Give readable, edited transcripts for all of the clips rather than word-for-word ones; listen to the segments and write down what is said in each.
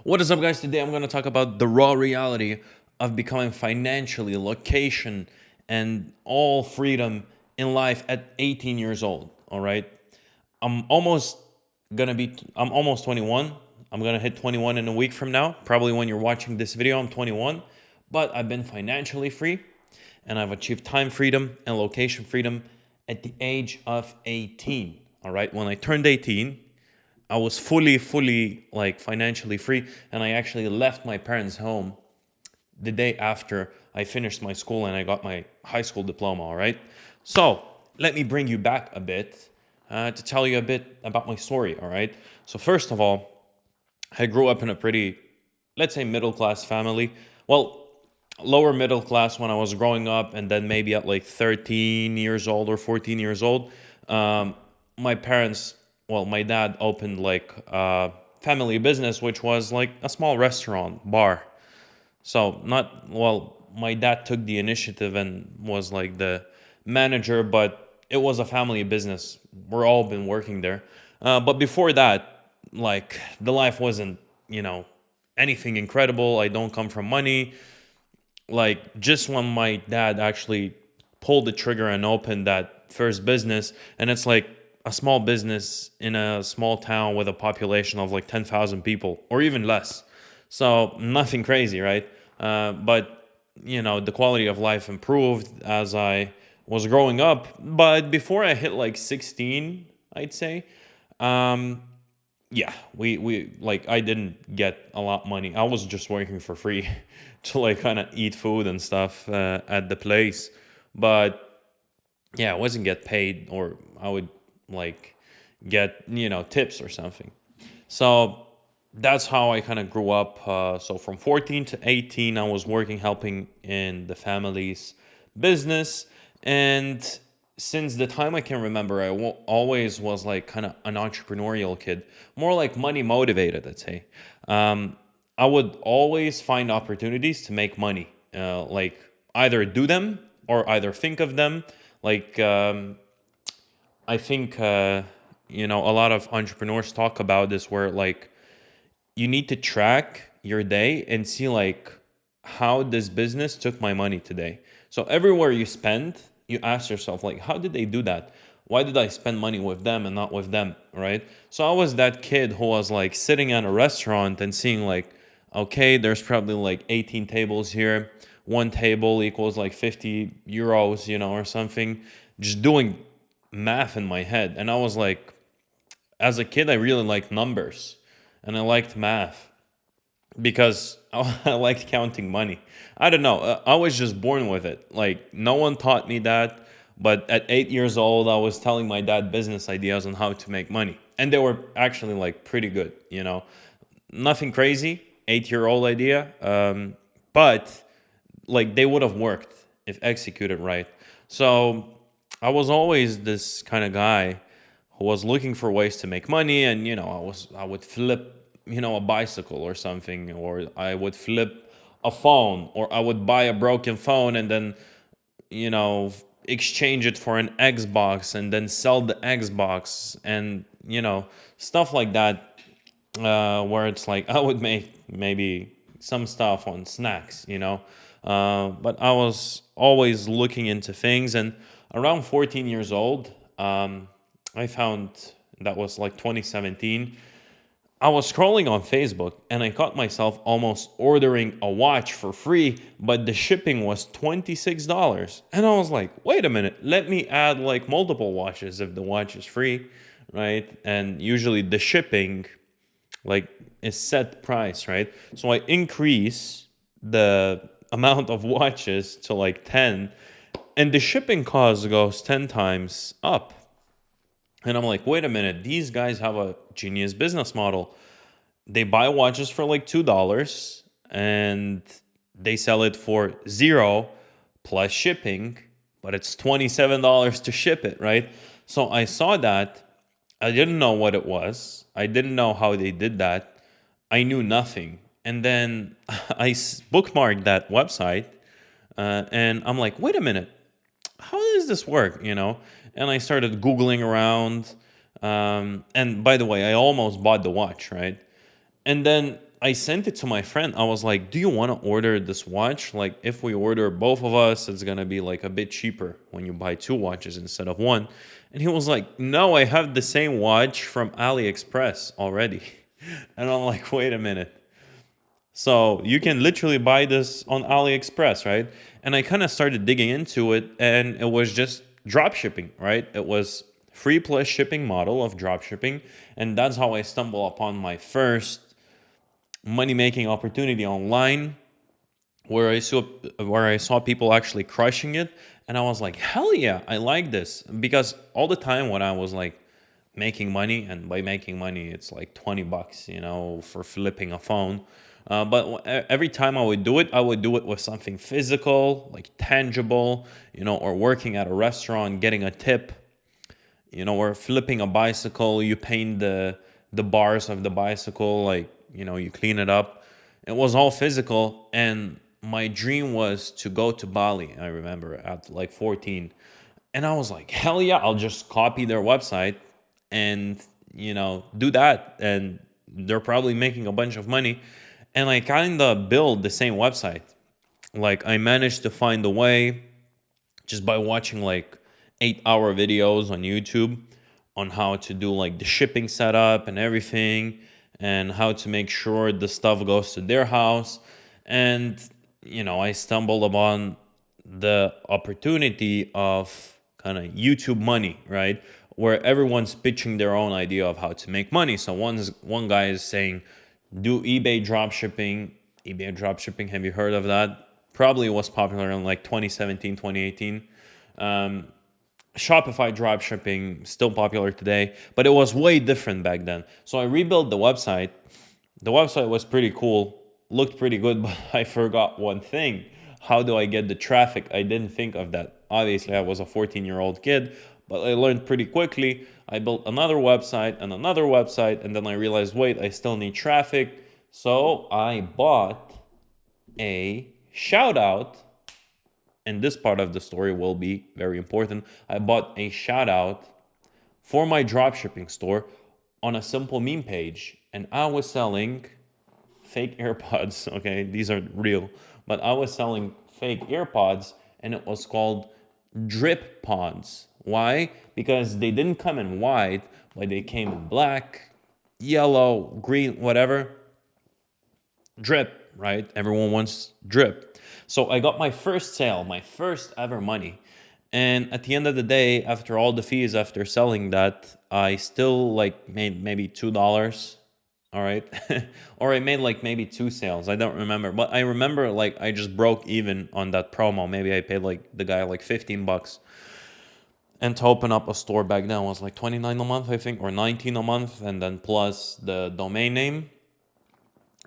What is up, guys? Today I'm going to talk about the raw reality of becoming financially, location, and all freedom in life at 18 years old. All right. I'm almost I'm almost 21. I'm going to hit 21 in a week from now. Probably when you're watching this video, I'm 21. But I've been financially free and I've achieved time freedom and location freedom at the age of 18. All right. When I turned 18, I was fully like financially free, and I actually left my parents' home the day after I finished my school and I got my high school diploma. All right. So let me bring you back a bit to tell you a bit about my story. All right. So first of all, I grew up in a pretty, let's say, middle class family. Well, lower middle class when I was growing up, and then maybe at like 13 years old or 14 years old, um, my parents, well, my dad opened like a family business, which was like a small restaurant bar. So not well, my dad took the initiative and was like the manager, but it was a family business. We're all been working there. But before that, like the life wasn't, anything incredible. I don't come from money. Like just when my dad actually pulled the trigger and opened that first business, and it's like a small business in a small town with a population of like 10,000 people or even less. So nothing crazy, right? But the quality of life improved as I was growing up. But before I hit like 16, I'd say, um, yeah, we like I didn't get a lot money. I was just working for free to like kind of eat food and stuff at the place. But yeah, I wasn't get paid, or I would like get tips or something. So that's how I kind of grew up. So from 14 to 18, I was working, helping in the family's business. And since the time I can remember, always was like kind of an entrepreneurial kid, more like money motivated, I'd say. I would always find opportunities to make money, like either do them or either think of them. Like, I think, a lot of entrepreneurs talk about this where like you need to track your day and see like how this business took my money today. So everywhere you spend, you ask yourself like, how did they do that? Why did I spend money with them and not with them, right? So I was that kid who was like sitting at a restaurant and seeing like, okay, there's probably like 18 tables here. One table equals like 50 euros, or something. Just doing math in my head. And I was like, as a kid, I really liked numbers and I liked math because I liked counting money. I don't know. I was just born with it. Like, no one taught me that. But at 8 years old, I was telling my dad business ideas on how to make money. And they were actually like pretty good. Nothing crazy, 8-year-old idea. But like they would have worked if executed right. So I was always this kind of guy who was looking for ways to make money, and I would flip a bicycle or something, or I would flip a phone, or I would buy a broken phone and then you know exchange it for an Xbox and then sell the Xbox, and stuff like that, where it's like I would make maybe some stuff on snacks. But I was always looking into things, and around 14 years old, I found that was like 2017. I was scrolling on Facebook and I caught myself almost ordering a watch for free, but the shipping was $26. And I was like, wait a minute, let me add like multiple watches if the watch is free, right? And usually the shipping like is set price, right? So I increase the amount of watches to like 10, and the shipping cost goes 10 times up. And I'm like, wait a minute, these guys have a genius business model. They buy watches for like $2 and they sell it for zero plus shipping, but it's $27 to ship it, right? So I saw that. I didn't know what it was. I didn't know how they did that. I knew nothing. And then bookmarked that website, and I'm like, wait a minute, how does this work? And I started Googling around. And by the way, I almost bought the watch, right? And then I sent it to my friend. I was like, do you want to order this watch? Like, if we order both of us, it's going to be like a bit cheaper when you buy two watches instead of one. And he was like, no, I have the same watch from AliExpress already. And I'm like, wait a minute. So you can literally buy this on AliExpress, right? And I kind of started digging into it, and it was just drop shipping, right? It was free plus shipping model of drop shipping, and that's how I stumbled upon my first money making opportunity online, where I saw people actually crushing it, and I was like, hell yeah, I like this. Because all the time when I was like making money, and by making money it's like 20 bucks, for flipping a phone. But every time I would do it with something physical, like tangible, or working at a restaurant, getting a tip, or flipping a bicycle. You paint the bars of the bicycle, like, you clean it up. It was all physical, and my dream was to go to Bali. I remember at like 14, and I was like, hell yeah, I'll just copy their website and do that, and they're probably making a bunch of money. And I kind of build the same website. Like, I managed to find a way just by watching like 8-hour videos on YouTube on how to do like the shipping setup and everything, and how to make sure the stuff goes to their house. And I stumbled upon the opportunity of kind of YouTube money, right? Where everyone's pitching their own idea of how to make money. So one guy is saying, do eBay dropshipping. eBay dropshipping, have you heard of that? Probably was popular in like 2017, 2018. Shopify dropshipping, still popular today, but it was way different back then. So I rebuilt the website. The website was pretty cool, looked pretty good, but I forgot one thing. How do I get the traffic? I didn't think of that. Obviously, I was a 14-year-old kid, but I learned pretty quickly. I built another website and another website, and then I realized, wait, I still need traffic. So I bought a shout out, and this part of the story will be very important. I bought a shout out for my dropshipping store on a simple meme page, and I was selling fake AirPods. Okay, these are real, but I was selling fake AirPods, and it was called Drip Pods. Why? Because they didn't come in white, but they came in black, yellow, green, whatever. Drip, right? Everyone wants drip. So I got my first sale, my first ever money. And at the end of the day, after all the fees, after selling that, I still like made maybe $2. All right. Or I made like maybe two sales. I don't remember. But I remember like I just broke even on that promo. Maybe I paid like the guy like 15 bucks. And to open up a store back then was like 29 a month, I think, or 19 a month, and then plus the domain name.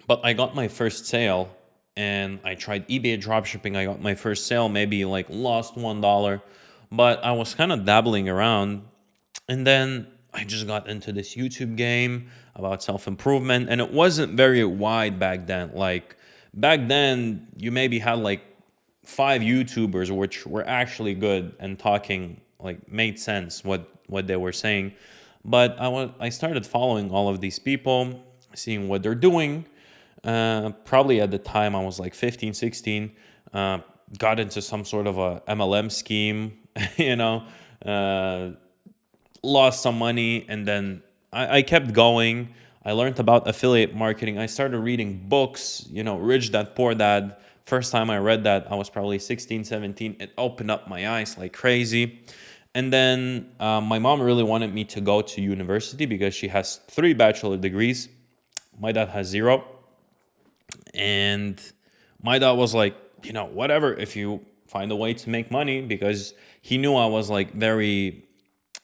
But I got my first sale, and I tried eBay dropshipping. I got my first sale, maybe like lost $1, but I was kind of dabbling around. And then I just got into this YouTube game about self improvement, and it wasn't very wide back then. Like, back then, you maybe had like 5 YouTubers which were actually good and talking, like, made sense what they were saying. But I started following all of these people, seeing what they're doing. Probably at the time I was like 15, 16. Got into some sort of a MLM scheme, you know, uh, lost some money, and then I kept going. I learned about affiliate marketing. I started reading books, Rich Dad Poor Dad. First time I read that, I was probably 16, 17. It opened up my eyes like crazy. And then my mom really wanted me to go to university because she has 3 bachelor degrees. My dad has 0. And my dad was like, whatever, if you find a way to make money, because he knew I was like very,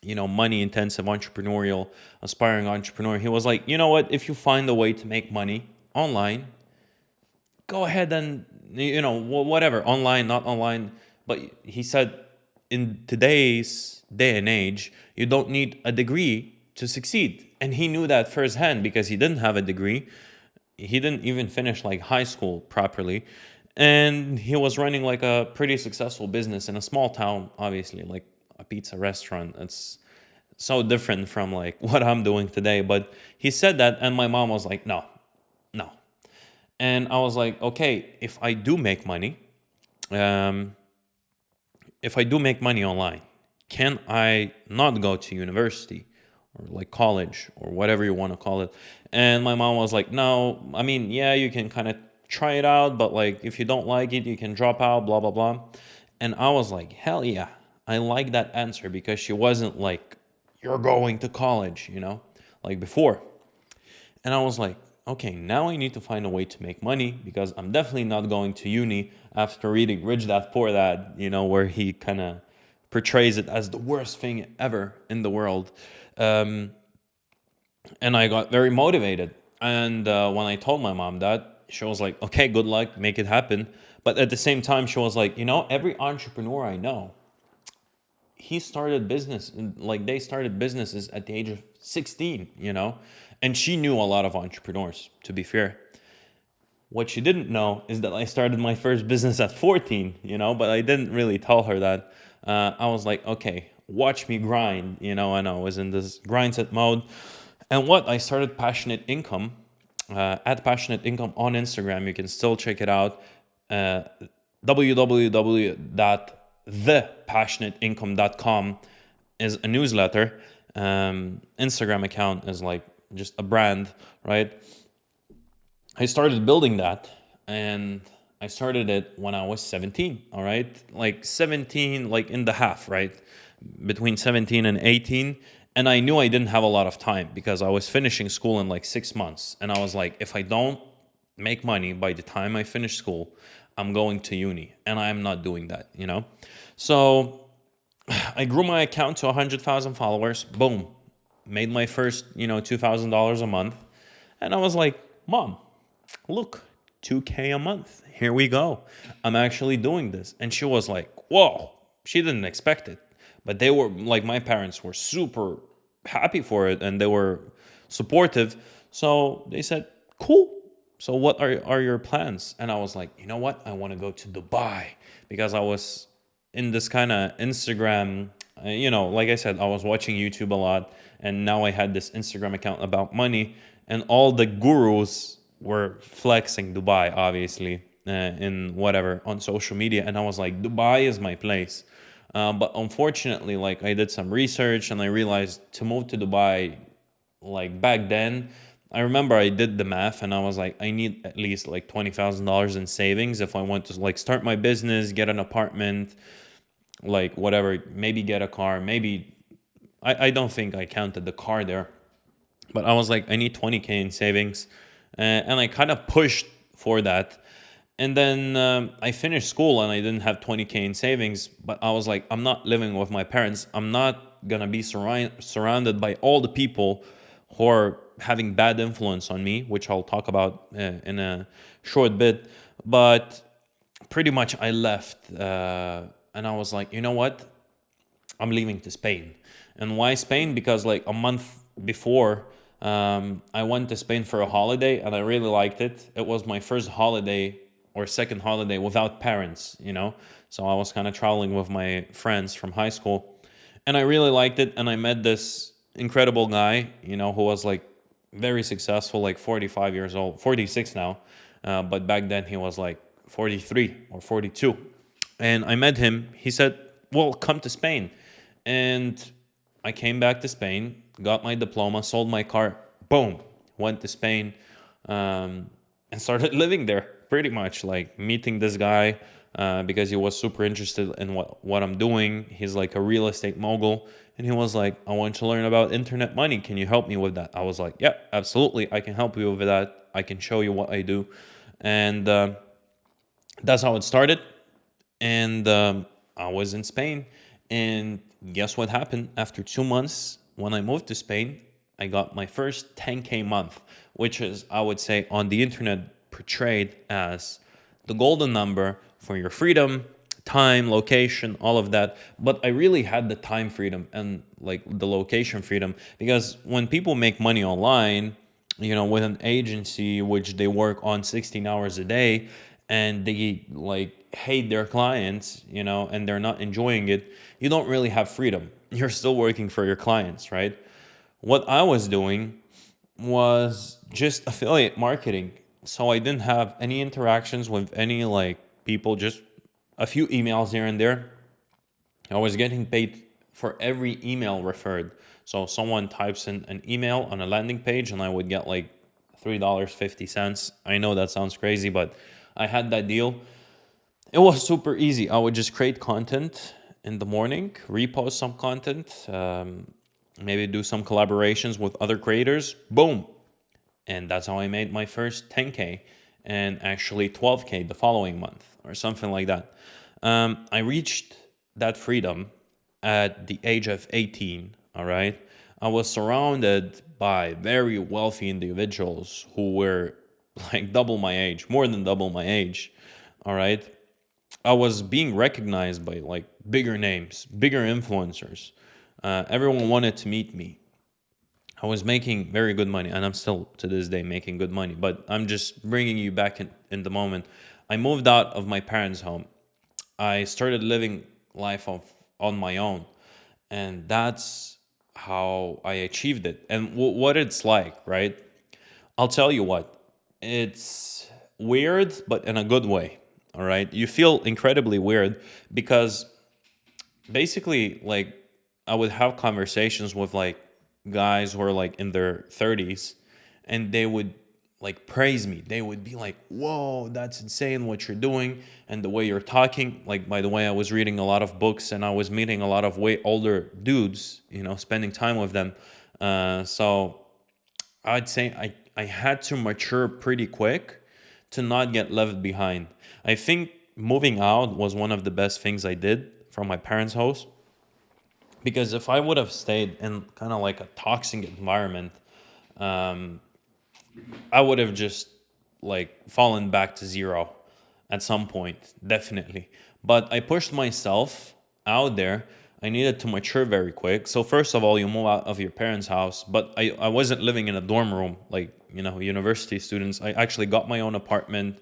money intensive, entrepreneurial, aspiring entrepreneur. He was like, you know what, if you find a way to make money online, go ahead and, whatever, online, not online. But he said, in today's day and age, you don't need a degree to succeed. And he knew that firsthand because he didn't have a degree. He didn't even finish like high school properly. And he was running like a pretty successful business in a small town, obviously, like a pizza restaurant. It's so different from like what I'm doing today. But he said that, and my mom was like, no, no. And I was like, okay, um, if I do make money online, can I not go to university or like college or whatever you want to call it? And my mom was like, no, I mean, yeah, you can kind of try it out, but like if you don't like it, you can drop out, blah, blah, blah. And I was like, hell yeah, I like that answer because she wasn't like, you're going to college, like before. And I was like, okay, now I need to find a way to make money because I'm definitely not going to uni after reading Rich Dad Poor Dad, where he kind of portrays it as the worst thing ever in the world. Um, and I got very motivated. And when I told my mom that, she was like, okay, good luck, make it happen. But at the same time, she was like, every entrepreneur I know, they started businesses at the age of 16, and she knew a lot of entrepreneurs, to be fair. What she didn't know is that I started my first business at 14, but I didn't really tell her that. I was like, okay, watch me grind, and I was in this grind set mode. And I started Passionate Income, at Passionate Income on Instagram. You can still check it out. Uh, www.thepassionateincome.com is a newsletter. Instagram account is like just a brand, right? I started building that, and I started it when I was 17, all right? Like 17, like in the half, right? Between 17 and 18. And I knew I didn't have a lot of time because I was finishing school in like 6 months. And I was like, if I don't make money by the time I finish school, I'm going to uni. And I'm not doing that. So I grew my account to 100,000 followers. Boom. Made my first, $2,000 a month. And I was like, Mom, look, 2K a month. Here we go. I'm actually doing this. And she was like, whoa. She didn't expect it. But they were like, my parents were super happy for it and they were supportive. So they said, cool. So what are your plans? And I was like, you know what? I want to go to Dubai because I was in this kind of Instagram, like I said, I was watching YouTube a lot. And now I had this Instagram account about money. And all the gurus were flexing Dubai, obviously, in whatever, on social media. And I was like, Dubai is my place. But unfortunately, like I did some research and I realized to move to Dubai, like back then, I remember I did the math and I was like, I need at least like $20,000 in savings if I want to like start my business, get an apartment, like whatever, maybe get a car, maybe I don't think I counted the car there, but I was like, I need 20K in savings. And I kind of pushed for that. And then I finished school and I didn't have 20K in savings, but I was like, I'm not living with my parents. I'm not going to be surrounded by all the people who are having bad influence on me, which I'll talk about in a short bit. But pretty much I left and I was like, you know what? I'm leaving to Spain. And why Spain? Because like a month before, I went to Spain for a holiday and I really liked it. It was my first holiday or second holiday without parents. So I was kind of traveling with my friends from high school and I really liked it. And I met this incredible guy, who was like very successful, like 45 years old, 46 now. But back then he was like 43 or 42. And I met him. He said, well, come to Spain. And I came back to Spain, got my diploma, sold my car, boom, went to Spain, and started living there pretty much, like meeting this guy because he was super interested in what I'm doing. He's like a real estate mogul. And he was like, I want to learn about internet money. Can you help me with that? I was like, yeah, absolutely. I can help you with that. I can show you what I do. And that's how it started. And I was in Spain. And guess what happened? After 2 months, when I moved to Spain, I got my first 10K month, which is, I would say, on the internet portrayed as the golden number for your freedom, time, location, all of that. But I really had the time freedom and like the location freedom because when people make money online, with an agency which they work on 16 hours a day and they like hate their clients, and they're not enjoying it, you don't really have freedom. You're still working for your clients, right? What I was doing was just affiliate marketing. So I didn't have any interactions with any like people, just a few emails here and there. I was getting paid for every email referred. So someone types in an email on a landing page and I would get like $3.50. I know that sounds crazy, but I had that deal. It was super easy. I would just create content in the morning, repost some content, maybe do some collaborations with other creators. Boom. And that's how I made my first 10K and actually 12K the following month or something like that. I reached that freedom at the age of 18. All right. I was surrounded by very wealthy individuals who were like double my age, more than double my age. All right. I was being recognized by like bigger names, bigger influencers. Everyone wanted to meet me. I was making very good money, and I'm still to this day making good money. But I'm just bringing you back in the moment. I moved out of my parents' home. I started living life on my own, and that's how I achieved it. And what it's like, right? I'll tell you what. It's weird, but in a good way. All right, you feel incredibly weird because basically, like, I would have conversations with like guys who are like in their 30s, and they would like praise me. They would be like, "Whoa, that's insane what you're doing and the way you're talking." Like, by the way, I was reading a lot of books and I was meeting a lot of way older dudes, spending time with them. So I'd say I had to mature pretty quick to not get left behind. I think moving out was one of the best things I did from my parents' house, because if I would have stayed in kind of like a toxic environment, I would have just like fallen back to zero at some point, definitely. But I pushed myself out there. I needed to mature very quick. So first of all, you move out of your parents' house, but I wasn't living in a dorm room like, university students. I actually got my own apartment.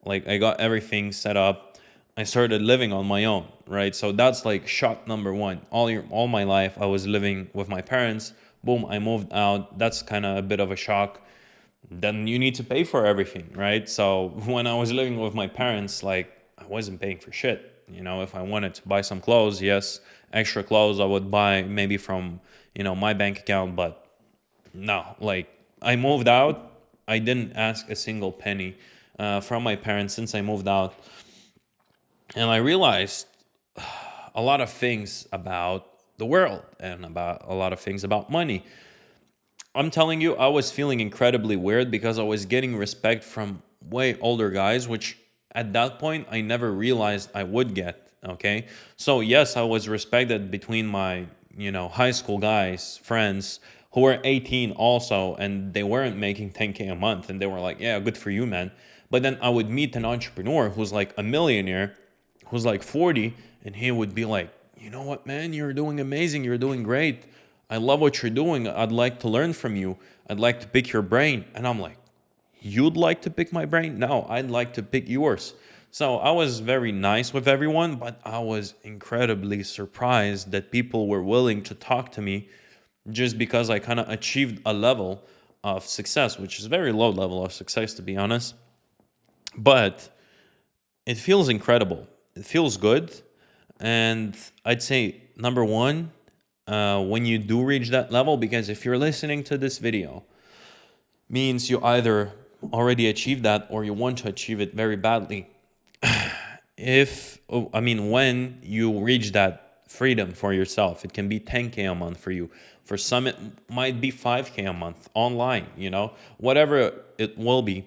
Like I got everything set up. I started living on my own, right? So that's like shot number one. All my life I was living with my parents. Boom, I moved out. That's kind of a bit of a shock. Then you need to pay for everything, right? So when I was living with my parents, like I wasn't paying for shit. If I wanted to buy some clothes, yes, extra clothes I would buy maybe from, my bank account, but no, like I moved out. I didn't ask a single penny from my parents since I moved out. And I realized a lot of things about the world and about a lot of things about money. I'm telling you, I was feeling incredibly weird because I was getting respect from way older guys, which at that point I never realized I would get. Okay. So, yes, I was respected between my, high school guys, friends who were 18 also, and they weren't making 10K a month. And they were like, yeah, good for you, man. But then I would meet an entrepreneur who's like a millionaire, who's like 40, and he would be like, you know what, man, you're doing amazing. You're doing great. I love what you're doing. I'd like to learn from you. I'd like to pick your brain. And I'm like, you'd like to pick my brain? No, I'd like to pick yours. So I was very nice with everyone, but I was incredibly surprised that people were willing to talk to me just because I kind of achieved a level of success, which is a very low level of success, to be honest. But it feels incredible. It feels good. And I'd say, number one, when you do reach that level, because if you're listening to this video, means you either already achieved that or you want to achieve it very badly. When you reach that freedom for yourself, it can be 10K a month for you. For some, it might be 5K a month online, whatever it will be,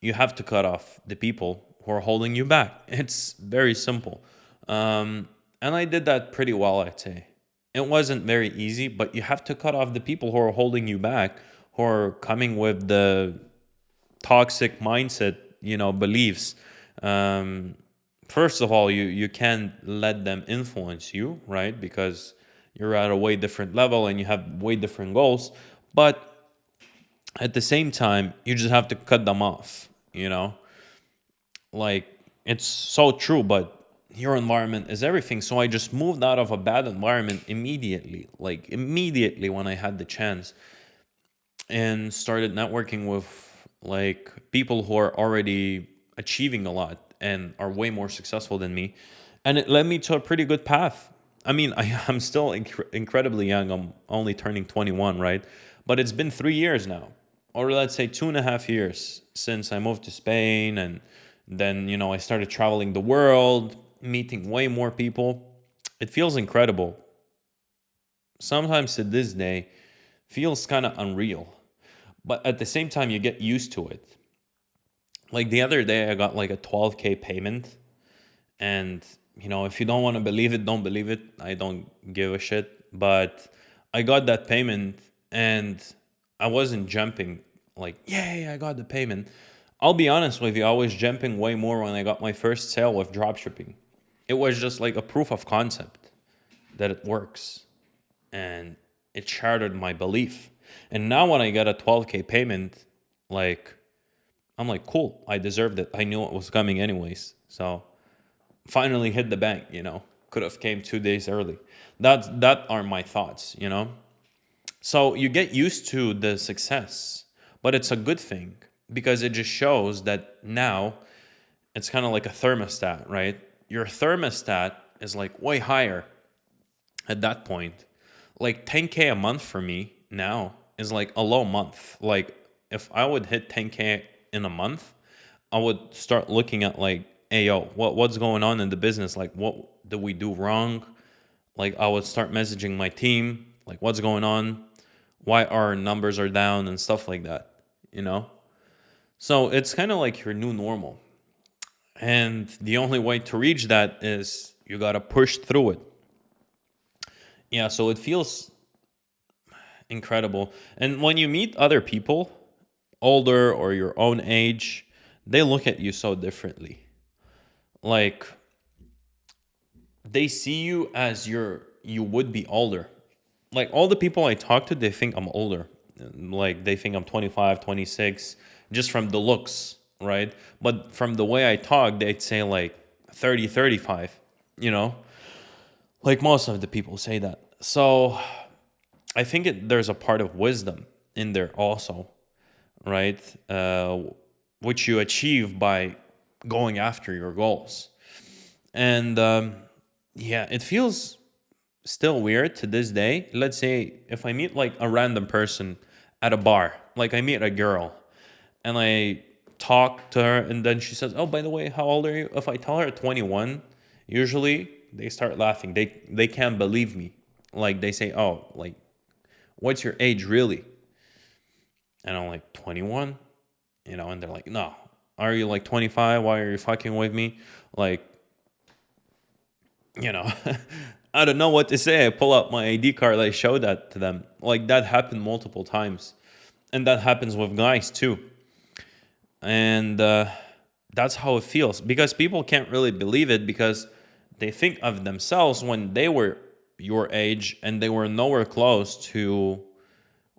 you have to cut off the people who are holding you back. It's very simple. And I did that pretty well, I'd say. It wasn't very easy, but you have to cut off the people who are holding you back, who are coming with the toxic mindset, beliefs. Um, First of all, you can't let them influence you, right? Because you're at a way different level and you have way different goals. But at the same time, you just have to cut them off, Like, it's so true, but your environment is everything. So I just moved out of a bad environment immediately, like immediately when I had the chance, and started networking with like people who are already achieving a lot and are way more successful than me. And it led me to a pretty good path. I mean, I'm still incredibly young. I'm only turning 21, right? But it's been 3 years now, or let's say 2.5 years since I moved to Spain. And then, I started traveling the world, meeting way more people. It feels incredible. Sometimes to this day, feels kind of unreal. But at the same time, you get used to it. Like the other day, I got like a 12K payment. And, if you don't want to believe it, don't believe it. I don't give a shit. But I got that payment and I wasn't jumping like, yay, I got the payment. I'll be honest with you, I was jumping way more when I got my first sale with dropshipping. It was just like a proof of concept that it works. And it shattered my belief. And now when I get a 12K payment, like, I'm like, cool, I deserved it. I knew it was coming anyways. So finally hit the bank. Could have came 2 days early. That are my thoughts. So you get used to the success, but it's a good thing because it just shows that now it's kind of like a thermostat, right? Your thermostat is like way higher at that point. Like 10K a month for me now is like a low month. Like if I would hit 10K in a month, I would start looking at like, hey yo, what's going on in the business? Like what did we do wrong? Like I would start messaging my team, like what's going on? Why our numbers are down and stuff like that. So it's kind of like your new normal. And the only way to reach that is you got to push through it. Yeah, so it feels incredible. And when you meet other people, older or your own age, they look at you so differently. Like they see you as you would be older. Like all the people I talk to, they think I'm older. Like they think I'm 25, 26, just from the looks, right? But from the way I talk, they'd say like 30, 35, you know? Like most of the people say that. So I think there's a part of wisdom in there also, right? Which you achieve by going after your goals. And yeah, it feels still weird to this day. Let's say if I meet like a random person at a bar, like I meet a girl and I talk to her and then she says, "Oh, by the way, how old are you?" If I tell her 21, usually they start laughing. They can't believe me. Like they say, "Oh, like what's your age really?" And I'm like, 21? And they're like, "No. Are you like 25? Why are you fucking with me?" Like, you know, I don't know what to say. I pull out my ID card, I show that to them. Like that happened multiple times. And that happens with guys too. And that's how it feels because people can't really believe it because they think of themselves when they were your age and they were nowhere close to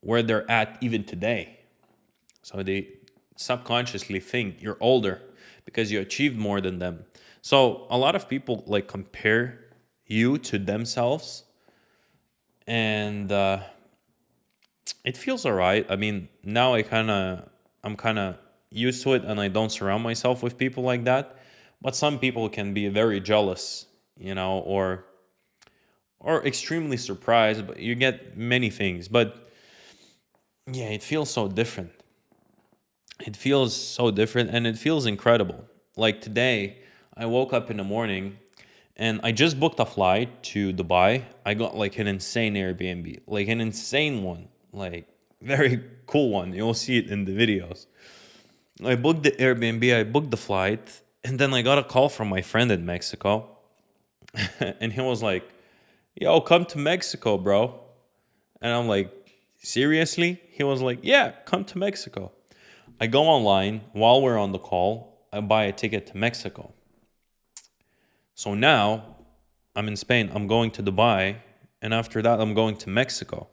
where they're at even today. So they subconsciously think you're older because you achieved more than them. So a lot of people like compare you to themselves, and it feels alright. I mean, now I'm kind of used to it, and I don't surround myself with people like that. But some people can be very jealous, or extremely surprised. But you get many things. But yeah, it feels so different. It feels so different, and it feels incredible. Like today, I woke up in the morning and I just booked a flight to Dubai. I got like an insane Airbnb, like an insane one, like very cool one. You'll see it in the videos. I booked the Airbnb, I booked the flight, and then I got a call from my friend in Mexico. And he was like, "Yo, come to Mexico, bro." And I'm like, "Seriously?" He was like, "Yeah, come to Mexico." I go online while we're on the call, I buy a ticket to Mexico. So now I'm in Spain, I'm going to Dubai, and after that, I'm going to Mexico.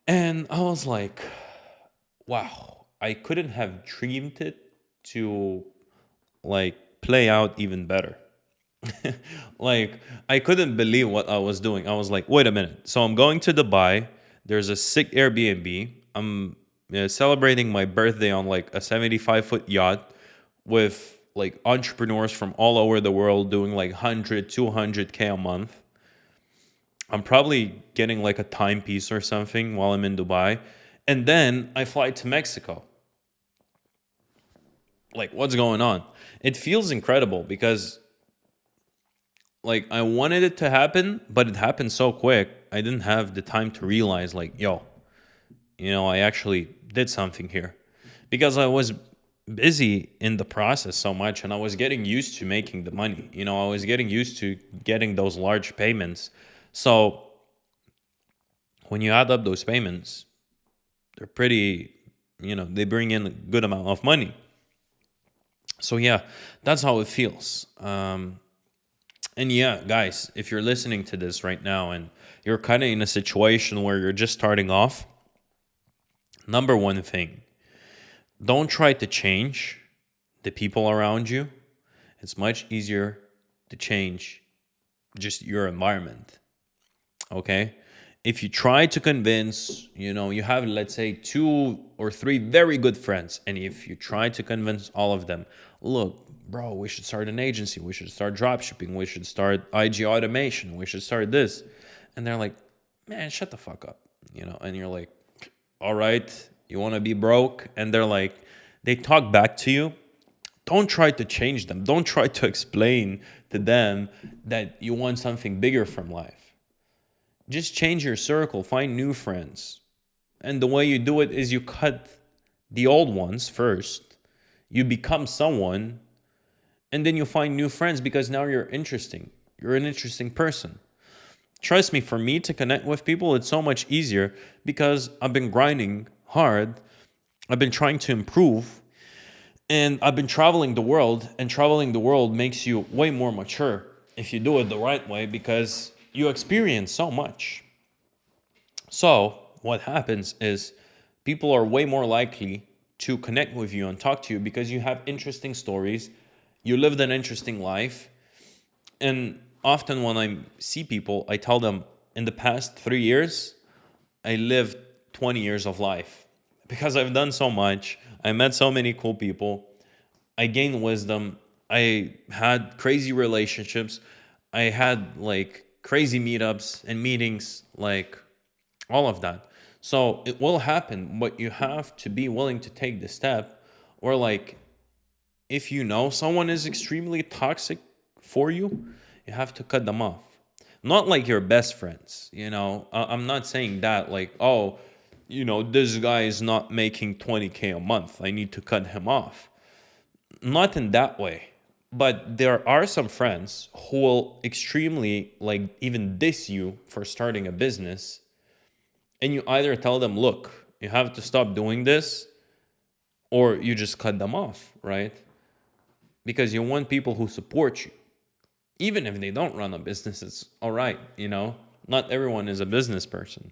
And I was like, wow, I couldn't have dreamed it to like play out even better. Like, I couldn't believe what I was doing. I was like, wait a minute. So I'm going to Dubai. There's a sick Airbnb. I'm celebrating my birthday on like a 75-foot yacht with like entrepreneurs from all over the world doing like 100, 200K a month. I'm probably getting like a timepiece or something while I'm in Dubai. And then I fly to Mexico. Like, what's going on? It feels incredible because like I wanted it to happen, but it happened so quick. I didn't have the time to realize, like, yo, I actually did something here because I was busy in the process so much and I was getting used to making the money. I was getting used to getting those large payments. So when you add up those payments, they're pretty, they bring in a good amount of money. So yeah, that's how it feels. And yeah, guys, if you're listening to this right now and you're kind of in a situation where you're just starting off, number one thing, don't try to change the people around you. It's much easier to change just your environment. Okay? If you try to convince, you have, let's say, 2 or 3 very good friends, and if you try to convince all of them, look, bro, we should start an agency, we should start dropshipping, we should start IG automation, we should start this. And they're like, man, shut the fuck up. And you're like, all right, you want to be broke? And they're like, they talk back to you. Don't try to change them. Don't try to explain to them that you want something bigger from life. Just change your circle, find new friends. And the way you do it is you cut the old ones first. You become someone, and then you find new friends because now you're interesting. You're an interesting person. Trust me, for me to connect with people, it's so much easier because I've been grinding hard. I've been trying to improve, and I've been traveling the world, and traveling the world makes you way more mature if you do it the right way because you experience so much. So, what happens is people are way more likely to connect with you and talk to you because you have interesting stories, you lived an interesting life. And often when I see people, I tell them in the past 3 years, I lived 20 years of life because I've done so much. I met so many cool people. I gained wisdom. I had crazy relationships. I had like crazy meetups and meetings, like all of that. So it will happen, but you have to be willing to take the step. Or like, if you know someone is extremely toxic for you, you have to cut them off. Not like your best friends, I'm not saying that like, oh, this guy is not making 20K a month, I need to cut him off. Not in that way. But there are some friends who will extremely like even diss you for starting a business. And you either tell them, look, you have to stop doing this, or you just cut them off, right? Because you want people who support you. Even if they don't run a business, it's all right, Not everyone is a business person.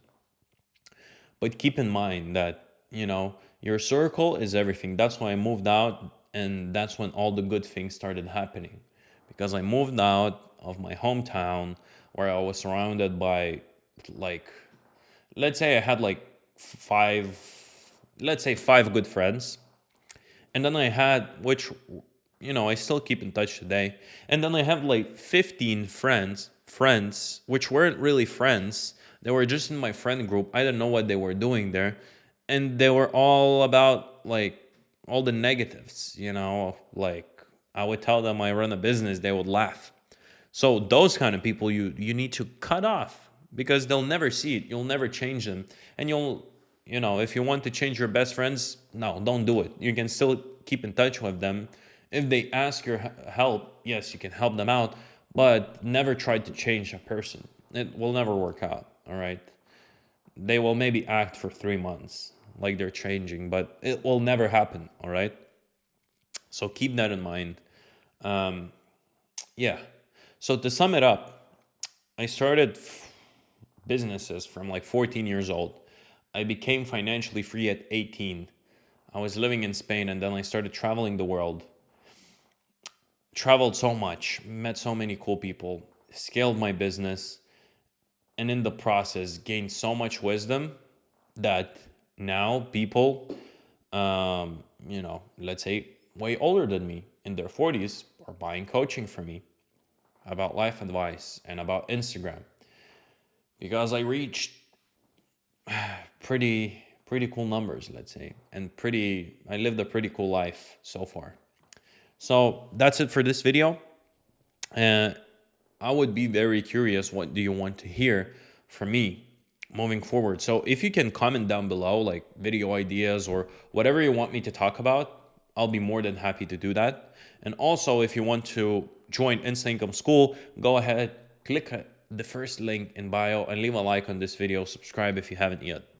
But keep in mind that, your circle is everything. That's why I moved out, and that's when all the good things started happening. Because I moved out of my hometown where I was surrounded by, like, let's say I had like five, let's say 5 good friends. And then I had, which, I still keep in touch today. And then I have like 15 friends, which weren't really friends. They were just in my friend group. I didn't know what they were doing there. And they were all about like all the negatives, like I would tell them I run a business, they would laugh. So those kind of people you need to cut off because they'll never see it. You'll never change them. And if you want to change your best friends, no, don't do it. You can still keep in touch with them. If they ask your help, yes, you can help them out, but never try to change a person. It will never work out, all right? They will maybe act for 3 months like they're changing, but it will never happen, all right? So keep that in mind. Yeah. So to sum it up, I started businesses from like 14 years old. I became financially free at 18. I was living in Spain, and then I started traveling the world. Traveled so much, met so many cool people, scaled my business, and in the process gained so much wisdom that Now people, let's say way older than me in their 40s are buying coaching from me about life advice and about Instagram because I reached pretty cool numbers, let's say, and I lived a pretty cool life so far. So that's it for this video. And I would be very curious, what do you want to hear from me moving forward? So if you can comment down below, like video ideas or whatever you want me to talk about, I'll be more than happy to do that. And also, if you want to join Instant Income School, go ahead, click the first link in bio and leave a like on this video. Subscribe if you haven't yet.